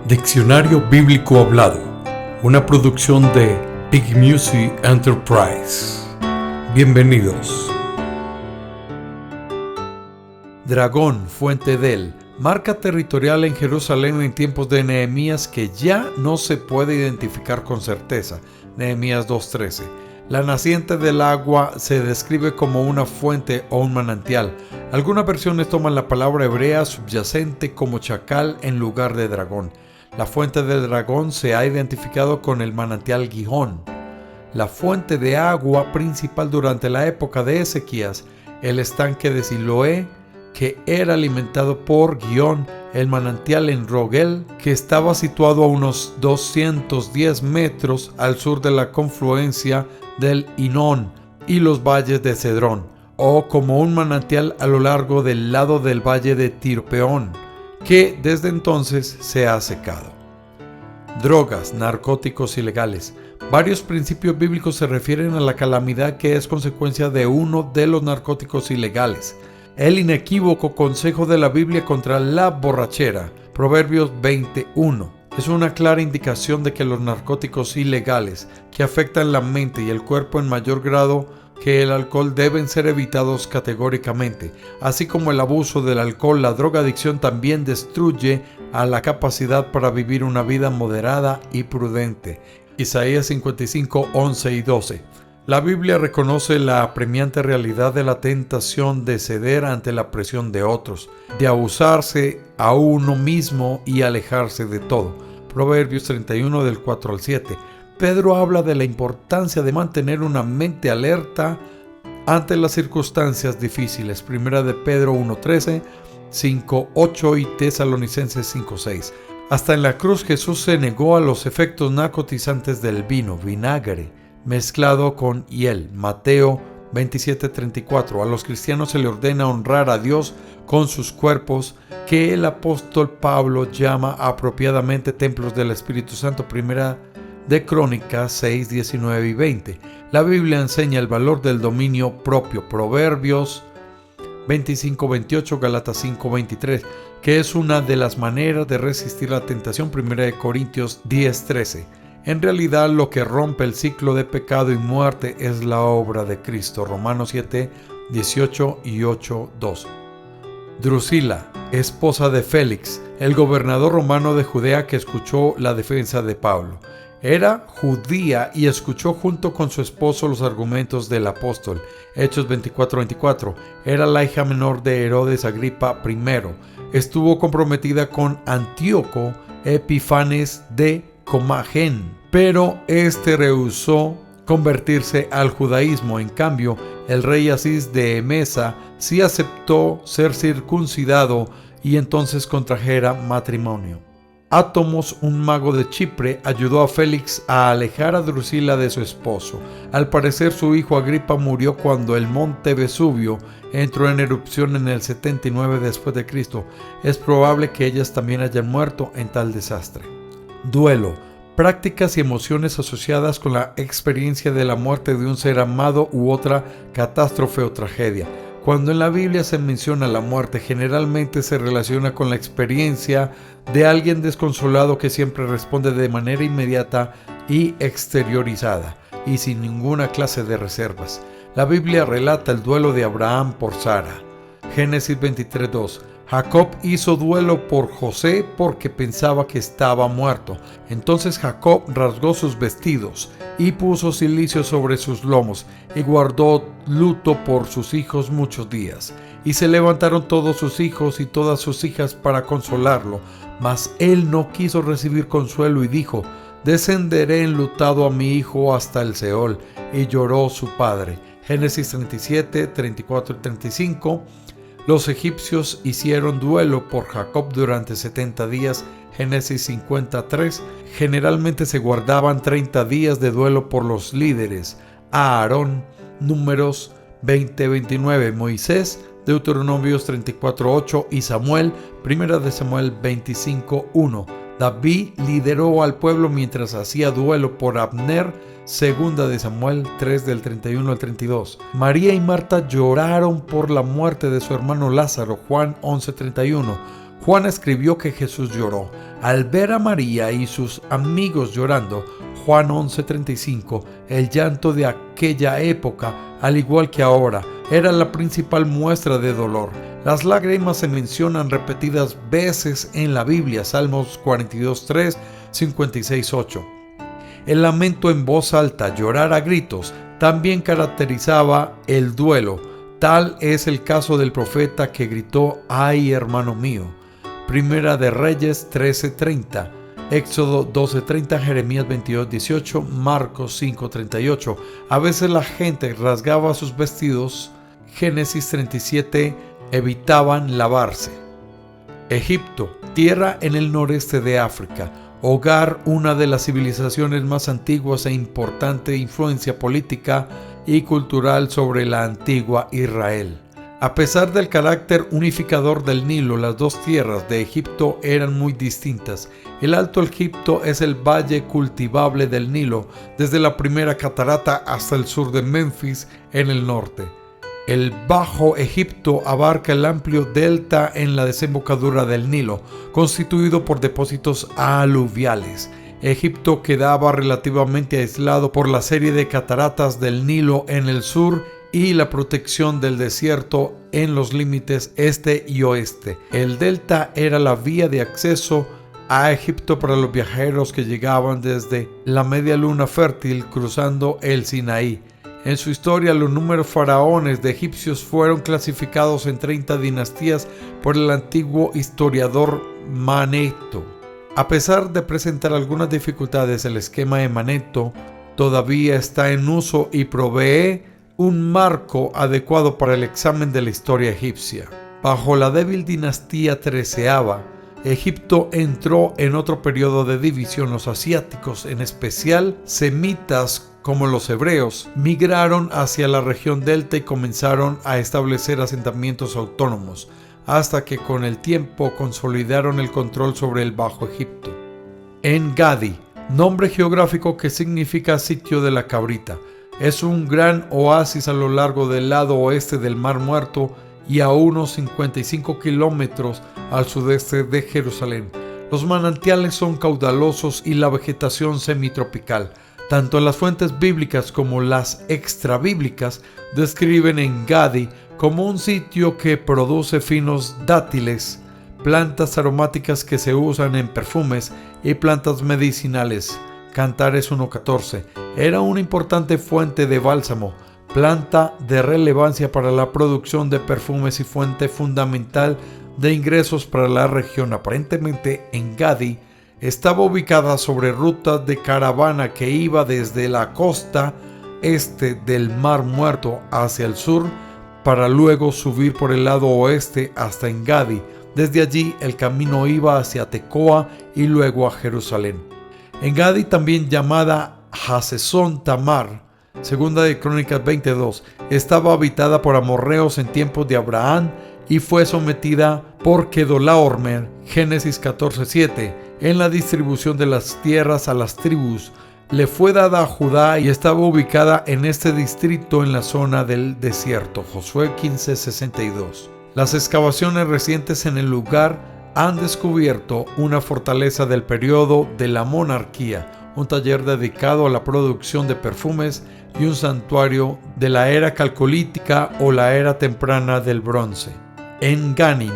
Diccionario Bíblico Hablado, una producción de Big Music Enterprise. Bienvenidos. Dragón, fuente del, marca territorial en Jerusalén en tiempos de Nehemías que ya no se puede identificar con certeza. Nehemías 2:13. La naciente del agua se describe como una fuente o un manantial. Algunas versiones toman la palabra hebrea subyacente como chacal en lugar de dragón. La fuente del dragón se ha identificado con el manantial Gihón. La fuente de agua principal durante la época de Ezequías, el estanque de Siloé, que era alimentado por Gihón, el manantial en Rogel, que estaba situado a unos 210 metros al sur de la confluencia del Hinón y los valles de Cedrón, o como un manantial a lo largo del lado del valle de Tirpeón, que desde entonces se ha secado. Drogas, narcóticos ilegales. Varios principios bíblicos se refieren a la calamidad que es consecuencia de uno de los narcóticos ilegales. El inequívoco consejo de la Biblia contra la borrachera, Proverbios 20:1, es una clara indicación de que los narcóticos ilegales, que afectan la mente y el cuerpo en mayor grado que el alcohol, deben ser evitados categóricamente. Así como el abuso del alcohol, la drogadicción también destruye a la capacidad para vivir una vida moderada y prudente. Isaías 55:11 y 12. La Biblia reconoce la apremiante realidad de la tentación de ceder ante la presión de otros, de abusarse a uno mismo y alejarse de todo. Proverbios 31 del 4 al 7. Pedro habla de la importancia de mantener una mente alerta ante las circunstancias difíciles. Primera de Pedro 1:13, 5:8 y Tesalonicenses 5:6. Hasta en la cruz Jesús se negó a los efectos narcotizantes del vino, vinagre, mezclado con hiel. Mateo 27:34. A los cristianos se le ordena honrar a Dios con sus cuerpos, que el apóstol Pablo llama apropiadamente templos del Espíritu Santo. Primera de Crónicas 6, 19 y 20. La Biblia enseña el valor del dominio propio. Proverbios 25:28, Gálatas 5:23, que es una de las maneras de resistir la tentación. Primera de Corintios 10:13. En realidad, lo que rompe el ciclo de pecado y muerte es la obra de Cristo. Romanos 7:18 y 8:2. Drusila, esposa de Félix, el gobernador romano de Judea, que escuchó la defensa de Pablo. Era judía y escuchó junto con su esposo los argumentos del apóstol. Hechos 24:24. Era la hija menor de Herodes Agripa I. Estuvo comprometida con Antíoco Epifanes de Comagén, pero este rehusó convertirse al judaísmo. En cambio, el rey Asís de Emesa sí aceptó ser circuncidado y entonces contrajera matrimonio. Átomos, un mago de Chipre, ayudó a Félix a alejar a Drusila de su esposo. Al parecer, su hijo Agripa murió cuando el monte Vesubio entró en erupción en el 79 después de Cristo. Es probable que ellas también hayan muerto en tal desastre. Duelo, prácticas y emociones asociadas con la experiencia de la muerte de un ser amado u otra catástrofe o tragedia. Cuando en la Biblia se menciona la muerte, generalmente se relaciona con la experiencia de alguien desconsolado que siempre responde de manera inmediata y exteriorizada, y sin ninguna clase de reservas. La Biblia relata el duelo de Abraham por Sara. Génesis 23:2. Jacob hizo duelo por José porque pensaba que estaba muerto. Entonces Jacob rasgó sus vestidos y puso cilicio sobre sus lomos y guardó luto por sus hijos muchos días. Y se levantaron todos sus hijos y todas sus hijas para consolarlo, mas él no quiso recibir consuelo y dijo: descenderé enlutado a mi hijo hasta el Seol. Y lloró su padre. Génesis 37, 34 y 35. Los egipcios hicieron duelo por Jacob durante 70 días. Génesis 53. Generalmente se guardaban 30 días de duelo por los líderes. Aarón, Números 20:29. Moisés, Deuteronomios 34:8 y Samuel, Primera de Samuel 25:1. David lideró al pueblo mientras hacía duelo por Abner, Segunda de Samuel 3 del 31 al 32. María y Marta lloraron por la muerte de su hermano Lázaro, Juan 11:31. Juan escribió que Jesús lloró. Al ver a María y sus amigos llorando, Juan 11:35, el llanto de aquella época, al igual que ahora, era la principal muestra de dolor. Las lágrimas se mencionan repetidas veces en la Biblia, Salmos 42:3, 56:8. El lamento en voz alta, llorar a gritos, también caracterizaba el duelo. Tal es el caso del profeta que gritó: ¡ay, hermano mío! Primera de Reyes 13:30, Éxodo 12:30, Jeremías 22:18, Marcos 5:38. A veces la gente rasgaba sus vestidos. Génesis 37, evitaban lavarse. Egipto, tierra en el noreste de África, hogar una de las civilizaciones más antiguas e importante influencia política y cultural sobre la antigua Israel. A pesar del carácter unificador del Nilo, las dos tierras de Egipto eran muy distintas. El Alto Egipto es el valle cultivable del Nilo, desde la primera catarata hasta el sur de Memphis en el norte. El Bajo Egipto abarca el amplio delta en la desembocadura del Nilo, constituido por depósitos aluviales. Egipto quedaba relativamente aislado por la serie de cataratas del Nilo en el sur y la protección del desierto en los límites este y oeste. El delta era la vía de acceso a Egipto para los viajeros que llegaban desde la media luna fértil cruzando el Sinaí. En su historia, los números faraones de egipcios fueron clasificados en 30 dinastías por el antiguo historiador Maneto. A pesar de presentar algunas dificultades, el esquema de Maneto todavía está en uso y provee un marco adecuado para el examen de la historia egipcia. Bajo la débil dinastía treceava, Egipto entró en otro periodo de división. Los asiáticos, en especial semitas como los hebreos, migraron hacia la región delta y comenzaron a establecer asentamientos autónomos, hasta que con el tiempo consolidaron el control sobre el Bajo Egipto. En-Gadi, nombre geográfico que significa sitio de la cabrita, es un gran oasis a lo largo del lado oeste del Mar Muerto y a unos 55 kilómetros al sudeste de Jerusalén. Los manantiales son caudalosos y la vegetación semitropical. Tanto las fuentes bíblicas como las extrabíblicas describen En-Gadi como un sitio que produce finos dátiles, plantas aromáticas que se usan en perfumes y plantas medicinales. Cantares 1:14. Era una importante fuente de bálsamo, planta de relevancia para la producción de perfumes y fuente fundamental de ingresos para la región. Aparentemente, En-Gadi estaba ubicada sobre rutas de caravana que iba desde la costa este del Mar Muerto hacia el sur para luego subir por el lado oeste hasta En-Gadi. Desde allí el camino iba hacia Tecoa y luego a Jerusalén. En-Gadi, también llamada Hazezón Tamar, segunda de Crónicas 22, estaba habitada por amorreos en tiempos de Abraham y fue sometida por Kedorlaomer, Génesis 14:7, en la distribución de las tierras a las tribus. Le fue dada a Judá y estaba ubicada en este distrito en la zona del desierto. Josué 15:62. Las excavaciones recientes en el lugar han descubierto una fortaleza del periodo de la monarquía, un taller dedicado a la producción de perfumes y un santuario de la era calcolítica o la era temprana del bronce. En-Ganim,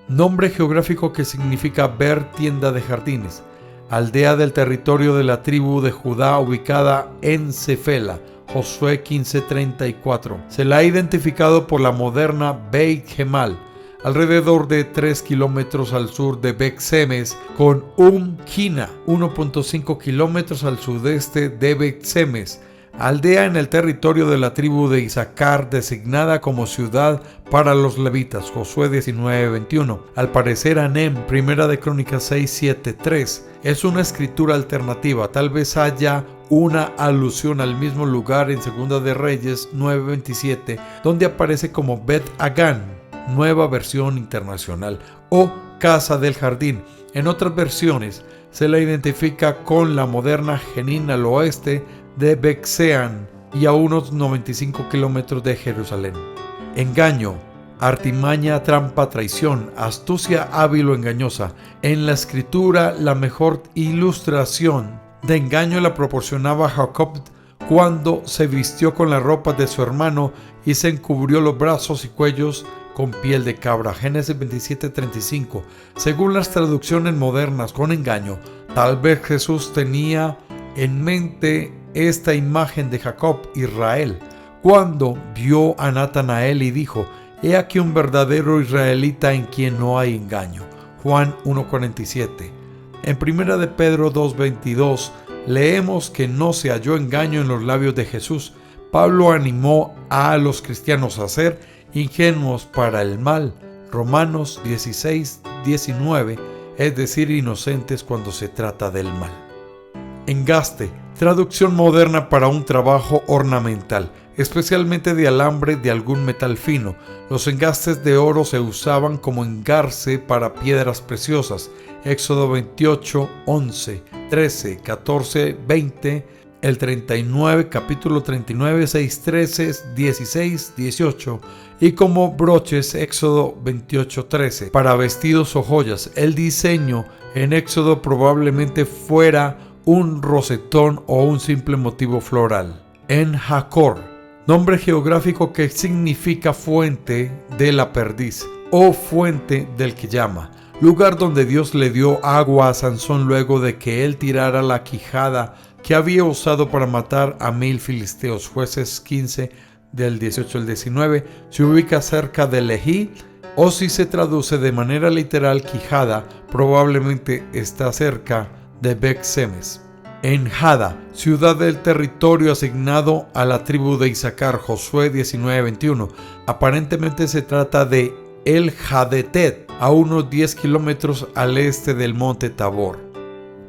nombre geográfico que significa ver tienda de jardines, aldea del territorio de la tribu de Judá ubicada en Cefela, Josué 15:34. Se la ha identificado por la moderna Beit Gemal, alrededor de 3 kilómetros al sur de Bet-Semes, con Qina, 1.5 kilómetros al sudeste de Bet-Semes, aldea en el territorio de la tribu de Isaacar designada como ciudad para los levitas, Josué 19:21. Al parecer Anem, primera de Crónicas 6:7-3, es una escritura alternativa. Tal vez haya una alusión al mismo lugar en segunda de Reyes 9:27, donde aparece como Bet-Agán, nueva versión internacional, o Casa del Jardín. En otras versiones se la identifica con la moderna Jenin al oeste de Bethsean y a unos 95 kilómetros de Jerusalén. Engaño, artimaña, trampa, traición, astucia hábil o engañosa. En la escritura, la mejor ilustración de engaño la proporcionaba Jacob cuando se vistió con la ropa de su hermano y se encubrió los brazos y cuellos con piel de cabra. Génesis 27:35. Según las traducciones modernas, con engaño, tal vez Jesús tenía en mente esta imagen de Jacob, Israel, cuando vio a Natanael y dijo: he aquí un verdadero israelita en quien no hay engaño. Juan 1:47. En 1 de Pedro 2:22 leemos que no se halló engaño en los labios de Jesús. Pablo animó a los cristianos a ser ingenuos para el mal. Romanos 16:19, es decir, inocentes cuando se trata del mal. Engaste, traducción moderna para un trabajo ornamental, especialmente de alambre de algún metal fino. Los engastes de oro se usaban como engarce para piedras preciosas. Éxodo 28, 11, 13, 14, 20, el 39, capítulo 39, 6, 13, 16, 18, y como broches, Éxodo 28, 13, para vestidos o joyas. El diseño en Éxodo probablemente fuera un rosetón o un simple motivo floral. En Jacor, nombre geográfico que significa fuente de la perdiz o fuente del que llama, lugar donde Dios le dio agua a Sansón luego de que él tirara la quijada que había usado para matar a 1000 filisteos. Jueces 15 del 18 al 19, se ubica cerca de Lejí, o si se traduce de manera literal quijada, probablemente está cerca de Bet-Semes. En Jada, ciudad del territorio asignado a la tribu de Isaacar, Josué 19:21. Aparentemente se trata de El Jadetet, a unos 10 kilómetros al este del monte Tabor.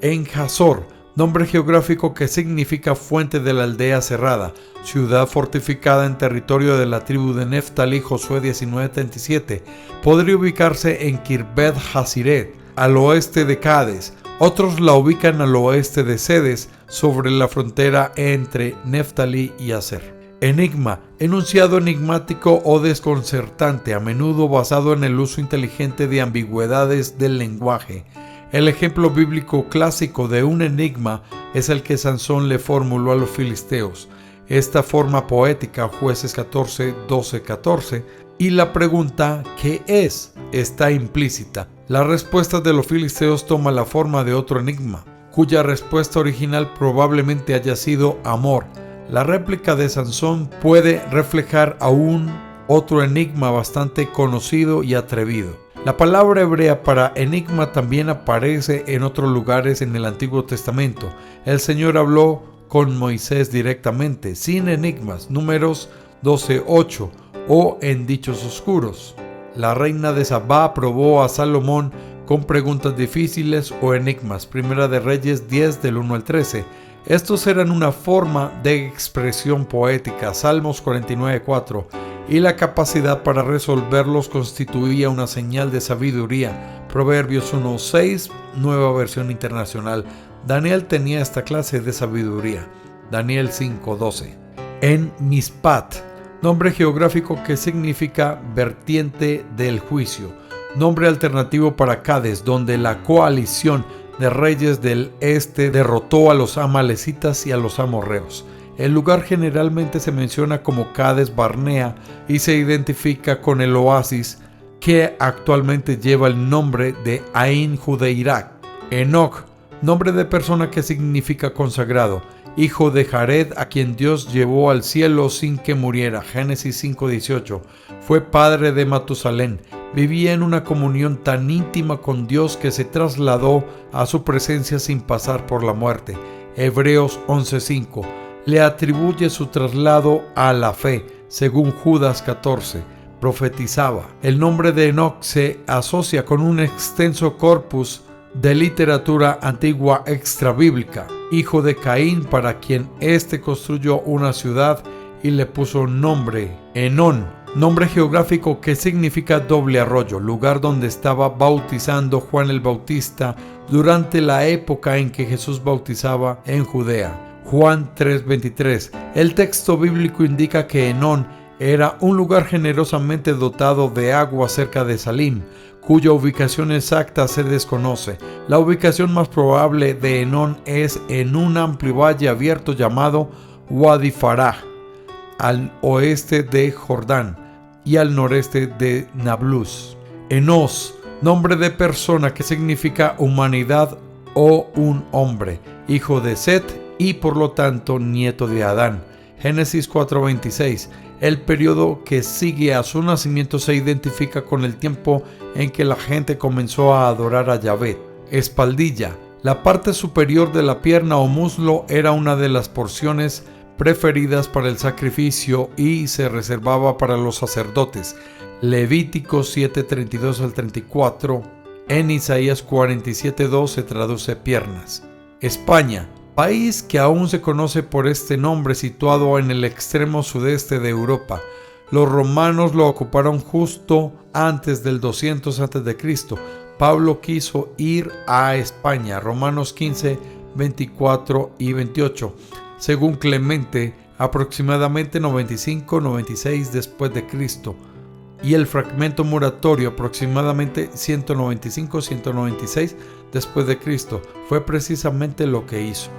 En Hazor, nombre geográfico que significa fuente de la aldea cerrada, ciudad fortificada en territorio de la tribu de Neftalí, Josué 19:37. Podría ubicarse en Kirbet Haziret, al oeste de Cades. Otros la ubican al oeste de Cedes, sobre la frontera entre Neftalí y Aser. Enigma, enunciado enigmático o desconcertante, a menudo basado en el uso inteligente de ambigüedades del lenguaje. El ejemplo bíblico clásico de un enigma es el que Sansón le formuló a los filisteos. Esta forma poética, Jueces 14, 12, 14, y la pregunta ¿qué es? Está implícita. La respuesta de los filisteos toma la forma de otro enigma, cuya respuesta original probablemente haya sido amor. La réplica de Sansón puede reflejar aún otro enigma bastante conocido y atrevido. La palabra hebrea para enigma también aparece en otros lugares en el Antiguo Testamento. El Señor habló con Moisés directamente, sin enigmas, Números 12:8, o en dichos oscuros. La reina de Sabá probó a Salomón con preguntas difíciles o enigmas, Primera de Reyes 10 del 1 al 13. Estos eran una forma de expresión poética, Salmos 49:4, y la capacidad para resolverlos constituía una señal de sabiduría, Proverbios 1:6, Nueva Versión Internacional. Daniel tenía esta clase de sabiduría, Daniel 5:12. En Mispat, nombre geográfico que significa vertiente del juicio, nombre alternativo para Cades, donde la coalición de reyes del este derrotó a los amalecitas y a los amorreos. El lugar generalmente se menciona como Cades Barnea y se identifica con el oasis que actualmente lleva el nombre de Ain Judeirak. Enoch, nombre de persona que significa consagrado, hijo de Jared, a quien Dios llevó al cielo sin que muriera, Génesis 5:18. Fue padre de Matusalén. Vivía en una comunión tan íntima con Dios que se trasladó a su presencia sin pasar por la muerte, Hebreos 11:5. Le atribuye su traslado a la fe, según Judas 14. Profetizaba. El nombre de Enoch se asocia con un extenso corpus de literatura antigua extrabíblica, hijo de Caín, para quien éste construyó una ciudad y le puso nombre Enón, nombre geográfico que significa doble arroyo, lugar donde estaba bautizando Juan el Bautista durante la época en que Jesús bautizaba en Judea. Juan 3:23. El texto bíblico indica que Enón Era un lugar generosamente dotado de agua cerca de Salim, cuya ubicación exacta se desconoce. La ubicación más probable de Enón es en un amplio valle abierto llamado Wadi Farah, al oeste de Jordán y al noreste de Nablus. Enos, nombre de persona que significa humanidad o un hombre, hijo de Set y por lo tanto nieto de Adán. Génesis 4:26. El periodo que sigue a su nacimiento se identifica con el tiempo en que la gente comenzó a adorar a Yahvé. Espaldilla. La parte superior de la pierna o muslo era una de las porciones preferidas para el sacrificio y se reservaba para los sacerdotes. Levítico 7:32 al 34. En Isaías 47:2 se traduce piernas. España. País que aún se conoce por este nombre, situado en el extremo sudeste de Europa. Los romanos lo ocuparon justo antes del 200 a.C. Pablo quiso ir a España, Romanos 15, 24 y 28. Según Clemente, aproximadamente 95-96 después de Cristo. Y el fragmento moratorio aproximadamente 195-196 después de Cristo fue precisamente lo que hizo.